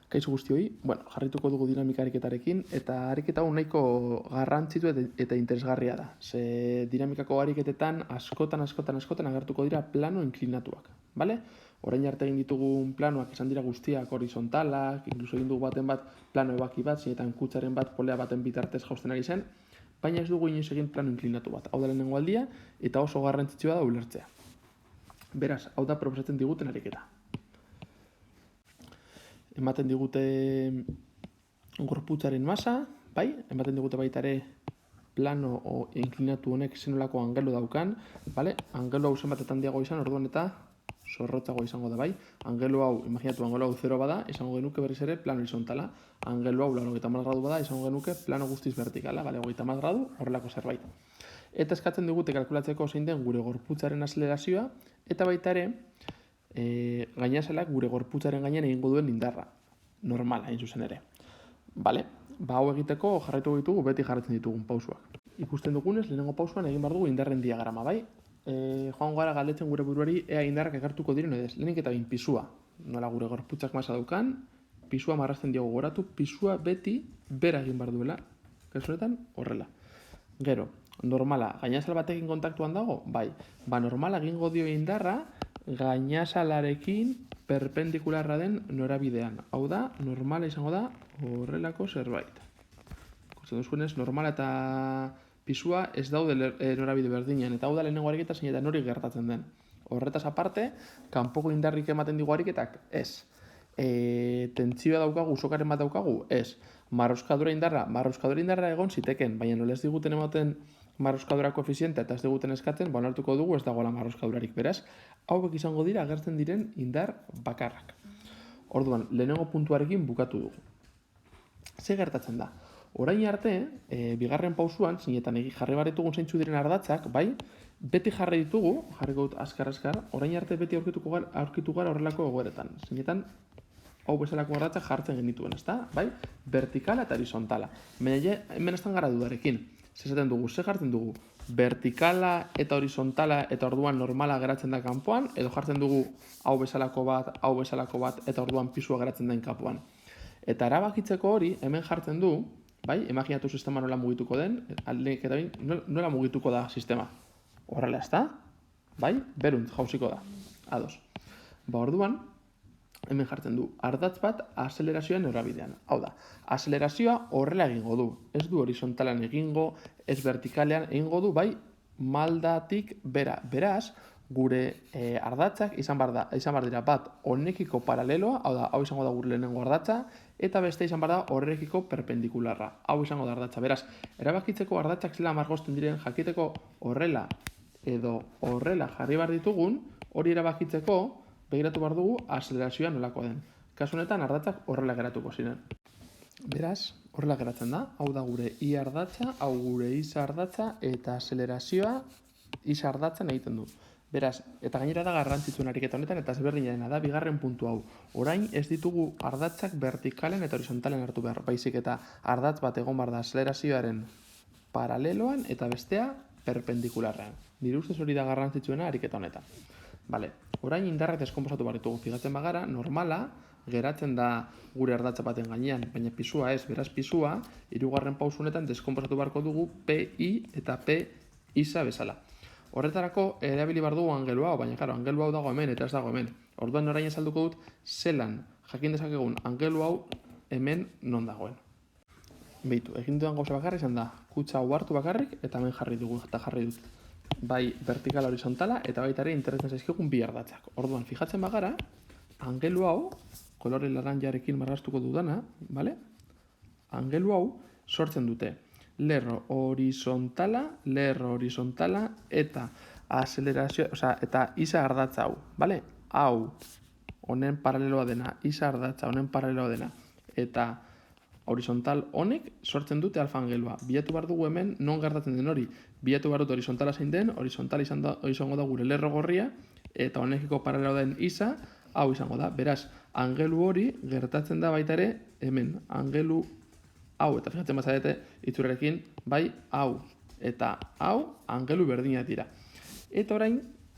Kaixo guztioi, jarrituko dugu dinamika ariketarekin, eta ariketa hau nahiko garrantzitu eta interesgarria da. Ze dinamikako ariketetan askotan agertuko dira plano inklinatuak, bale? Orain arte egin ditugun planoak esan dira guztiak horizontalak, inkluso egin dugu baten bat plano ebaki bat, zinetan kutsaren bat polea baten bitartez jausten ari zen, baina ez dugu inoiz egin plano inklinatu bat. Hau da lehenengo aldia, eta oso garrantzitsua da ulertzea. Beraz, hau da proposatzen diguten ariketa. Ematen digute gorputzaren masa, bai? Ematen digute baita ere plano o inklinatu honek zenolako angelu daukan, bale? Angelu hau zenbatetan diago izan, orduan eta zorrotzago izango da, bai? Angelu hau, imaginatu, angelu hau 0 bada, izango genuke berriz ere plano horizontala. Angelu hau 90 gradu bada, izango genuke plano guztiz vertikala, bale? 30 gradu, horrelako zerbait. Eta eskatzen digute kalkulatzeko zein den gure gorputzaren azelerazioa, eta baita ere, gainazalak gure gorputzaren gainean egingo duen indarra. Normala, hain zuzen ere. Bale? Hau egiteko jarraitu ditugu beti jarretzen ditugun pausuak. Ikusten dugunez, lehenengo pausuan egin behar dugu indarren diagrama, bai? Joan gara galdetzen gure buruari ea indarrak ekartuko diren edo ez. Lehenik eta bain pisua. Nola gure gorputzak masa daukan, pisua marrazten diogu goratu, pisua beti bera egin behar duela. Kasu honetan, horrela. Gero, normala, gainazal batekin kontaktuan dago? Bai. Normala egingo dio indarra gainazalarekin perpendikularra den norabidean. Hau da, normala izango da horrelako zerbait. Ikusten duzuenez, normala eta pisua ez daude norabide berdinean, eta hau da lehenengo ariketa zein eta nori gertatzen den. Horretaz aparte, kanpoko indarrik ematen digu ariketak? Ez. Tentzioa daukagu, sokaren bat daukagu? Ez. Marroskadura indarra egon ziteken, baina nola ez diguten ematen marroskadura koefizientea eta ez diguten eskatzen, hartuko dugu ez dagoela marroskadurarik, beraz, hauek izango dira agertzen diren indar bakarrak. Orduan, lehenengo puntuarekin bukatu dugu. Ze gertatzen da? Orain arte, bigarren pausuan, zinetan jarri barritugun zeintzu diren ardatzak, bai, beti jarri ditugu, jarriko dut azkar, orain arte beti aurkitu gara horrelako egoeretan. Zinetan, hau bezalako ardatzak jartzen genituen, ezta? Bai? Vertikala eta horizontala. Baina hemen estan gara dudarekin. Zezaten dugu, ze jartzen dugu? Vertikala eta horizontala eta orduan normala geratzen da kanpoan, edo jartzen dugu hau bezalako bat, eta orduan pisua geratzen da kanpoan. Eta erabakitzeko hori, hemen jartzen du, bai? Imaginatu sistema nola mugituko den, aldeik eta bain, nola mugituko da sistema. Horrela, ezta? Bai? Beruntz jauziko da. Ados. Orduan, hemen jartzen du, ardatz bat azelerazioan norabidean. Hau da, azelerazioa horrela egingo du. Ez du horizontalan egingo, ez vertikalean egingo du, bai, maldatik bera. Beraz, gure ardatzak izan behar dira bat honekiko paraleloa, hau da, hau izango da gure lehenengo ardatza, eta beste izan behar da horrekiko perpendikularra. Hau izango da ardatza. Beraz, erabakitzeko ardatzak zela margozten diren jakiteko horrela edo horrela jarri behar ditugun, hori erabakitzeko begiratu behar dugu azelerazioa nolako den. Kasu honetan ardatzak horrela geratuko ziren. Beraz, horrela geratzen da. Hau da gure I ardatza, hau gure I ardatza eta azelerazioa I ardatzen egiten du. Beraz, eta gainera da garrantzitsuen ariketa honetan eta ezberdina dena da bigarren puntu hau. Orain ez ditugu ardatzak vertikalen eta horizontalen hartu behar. Baizik eta ardatz bat egon behar da azelerazioaren paraleloan eta bestea perpendikularrean. Nire ustez hori da garrantzitsuena ariketa honetan. Bale, orain indarrak deskonposatu behar ditugu. Fijatzen bagara, normala, geratzen da gure ardatza baten gainean, baina pisua ez, beraz pisua, hirugarren pausu honetan deskonposatu beharko dugu PI eta P isa bezala. Horretarako, erabili behar dugu angelu hau, baina claro, angelu hau dago hemen eta ez dago hemen. Orduan orain esalduko dut, zelan jakin dezakegun angelu hau hemen non dagoen. Beitu, egin dudan gauza bakarrik izan da, kutsa hau hartu bakarrik eta hemen jarri dugu eta jarri dut. Bai vertikala horizontala eta baita ere interesatzen zaizkigun bi ardatzak. Orduan, fijatzen bagara, angelu hau, kolore laranjarekin marraztuko dudana, bale? Angelu hau sortzen dute lerro horizontala eta azelerazio, eta isa ardatza hau, bale? Hau, honen paraleloa dena, isa ardatza, honen paraleloa dena, eta horizontal honek sortzen dute alfa angelua. Bilatu behar dugu hemen non gertatzen den hori. Bilatu behar dut horizontala zein den, horizontala izango da gure lerro gorria, eta honekiko paraleloa den isa, hau izango da. Beraz, angelu hori gertatzen da baita ere hemen. Angelu hau, eta fijatzen bazarete itzurarekin, bai hau eta hau angelu berdinak dira. Eta orain,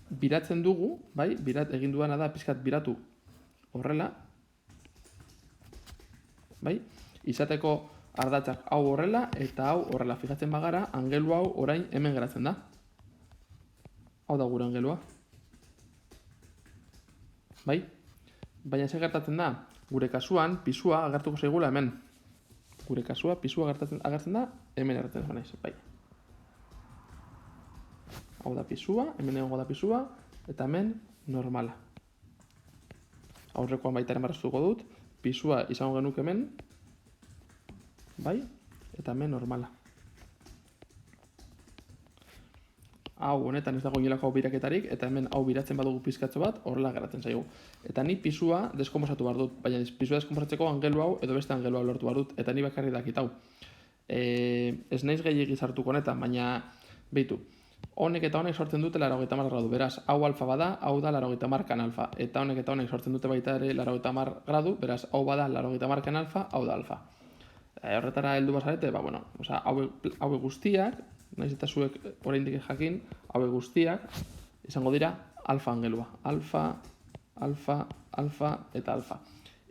biratzen dugu, bai, egin duana da pizkat biratu horrela, bai? Izateko ardatzak hau horrela eta hau horrela. Fijatzen bagara, angelu hau orain hemen geratzen da. Hau da gure angelua. Bai? Baina ze gertatzen da? Gure kasuan, pisua agertuko zaigula hemen. Gure kasua, pisua agertzen da, hemen agertzen da naiz, bai. Hau da pisua, hemen egongo da pisua, eta hemen normala. Aurrekoan baita ere marraztuko dut, pisua izango genuke hemen, bai, eta hemen normala. Hau honetan ez dago inolako biraketarik, eta hemen hau biratzen badugu pizkatxo bat, horrela geratzen zaigu. Eta ni pisua deskonposatu behar dut, baina pisua deskonposatzeko angelu hau edo beste angelu hau lortu behar dut, eta ni bakarri dakit hau. Ez naiz gehiegi sartuko honetan, baina behitu. Honek eta honek sortzen dute 80 gradu, beraz, hau alfa bada, hau da 80 kan alfa. Eta honek eta honek sortzen dute baita ere 80 gradu, beraz, hau bada 80 kan alfa, hau da alfa. Horretara heldu bazarete, hauek guztiak, naiz eta zuek oraindik jakin, hauek guztiak izango dira alfa angelua. Alfa, alfa, alfa eta alfa.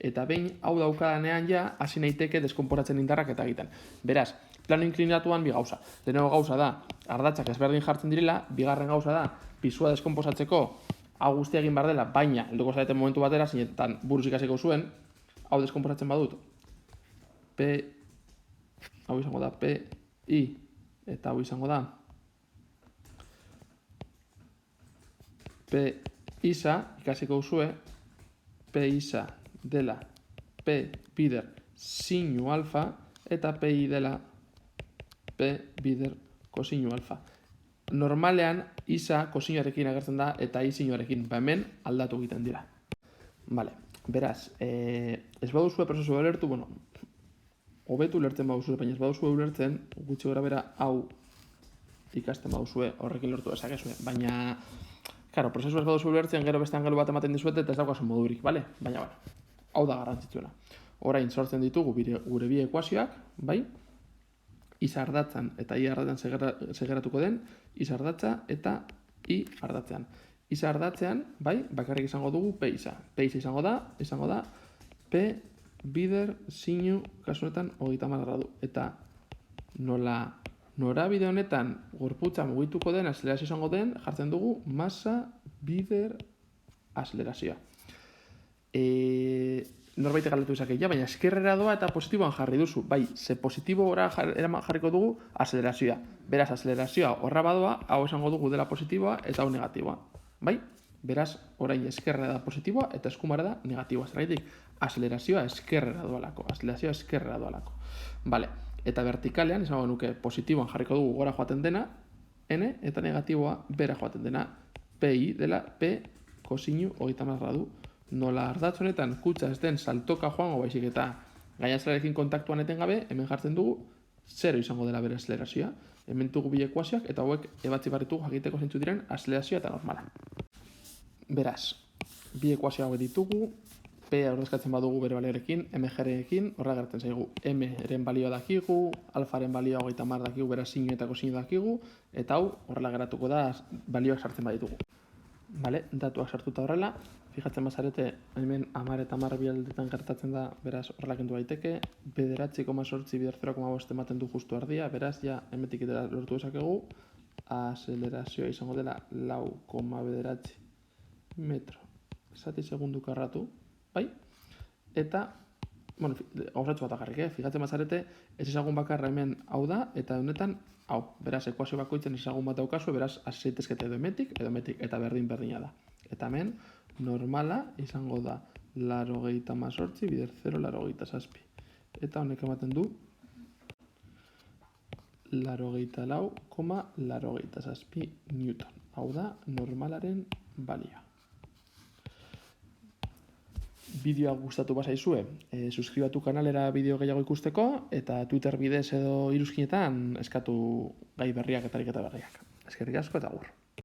Eta behin hau daukadanean ja, hasi naiteke deskonporatzen indarrak eta egiten. Beraz, plano inklinatuan bi gauza. Lehenengo gauza da, ardatzak ezberdin jartzen direla, bigarren gauza da, pisua deskonposatzeko hau guztia egin behar dela, baina helduko zareten momentu batera, zinetan buruz ikasiko zuen, hau deskonposatzen badut, hau izango da P, I, eta hau izango da P isa, ikasiko zuen, P isa dela P bider sinu alfa, eta P I dela P bider kosinu alfa. Normalean, isa kosinuarekin agertzen da, eta I sinuarekin, hemen aldatu egiten dira. Vale, beraz, ez baduzue prozesu ulertu, hobetu ulertzen baduzue, baina ez baduzue ulertzen, gutxi gora bera hau ikasten baduzue, horrekin lortu dezakezue. Baina, claro, prozesu ez baduzue ulertzen, gero beste angelu bat ematen dizuete, eta ez daukasun modurik, bale? Baina, hau da garrantzitsuena. Orain sortzen ditugu gure bi ekuazioak, bai? Isa ardatzan eta I ardatzen segeratuko den, isa ardatza eta I ardatzean. Isa ardatzean, bai, bakarrik izango dugu P isa. P isa izango da P bider sinu kasunetan 30 gradu. Eta norabide honetan gorputza mugituko den, azelerazio izango den, jartzen dugu masa bider azelerazioa. Norbait galdetu izake, baina eskerrera doa eta positiboan jarri duzu. Bai, ze positibora jarriko dugu azelerazioa. Beraz, azelerazioa horra badoa, hau esango dugu dela positiboa eta hau negatiboa. Bai? Beraz, orain eskerrera da positiboa eta eskumara da negatiboa. Zergaitik, azelerazioa eskerrera doalako. Vale. Eta vertikalean, esango nuke positiboan jarriko dugu gora joaten dena, N, eta negatiboa bera joaten dena, PI dela P kosinu 30 gradu. Nola ardatz honetan kutsa ez den saltoka joango baizik eta gainazelarekin kontaktuan etengabe, hemen jartzen dugu 0 izango dela bere azelerazioa. Hemen dugu bi ekuazioak eta hauek ebatzi barritugu jakiteko zeintzu diren azelerazioa eta normala. Beraz, bi ekuazio hauek ditugu, P ordezkatzen badugu bere balioarekin, MG-rekin, horra gertzen zaigu M-ren balioa dakigu, alfaren balioa 30 dakigu, beraz sinu eta kosinu dakigu, eta hau horrela geratuko da balioak sartzen baditugu. Vale, datuak sartuta horrela, fijatzen bazarete, hemen 10 eta 10 bialdetan gertatzen da, beraz horrela kendu daiteke, 9,8 bider 0,5 ematen du justu ardia, beraz ja hemetik eta lortu dezakegu, azelerazioa izango dela 4,9 metro zati segundu karratu, bai? Eta, gauzatxo bat akarrik, fijatzen bazarete, ez ezagun bakarra hemen hau da, eta honetan hau, beraz, ekuazio bakoitzen ezagun bat daukazu, beraz, azeitezkete edo emetik, eta berdina da. Eta hemen, normala izango da 88 bider 0,87. Eta honek ematen du 84,87 newton. Hau da, normalaren balioa. Bideoa gustatu bazaizue, suskribatu kanalera bideo gehiago ikusteko, eta Twitter bidez edo iruzkinetan eskatu gai berriak eta ariketa berriak. Eskerrik asko eta agur.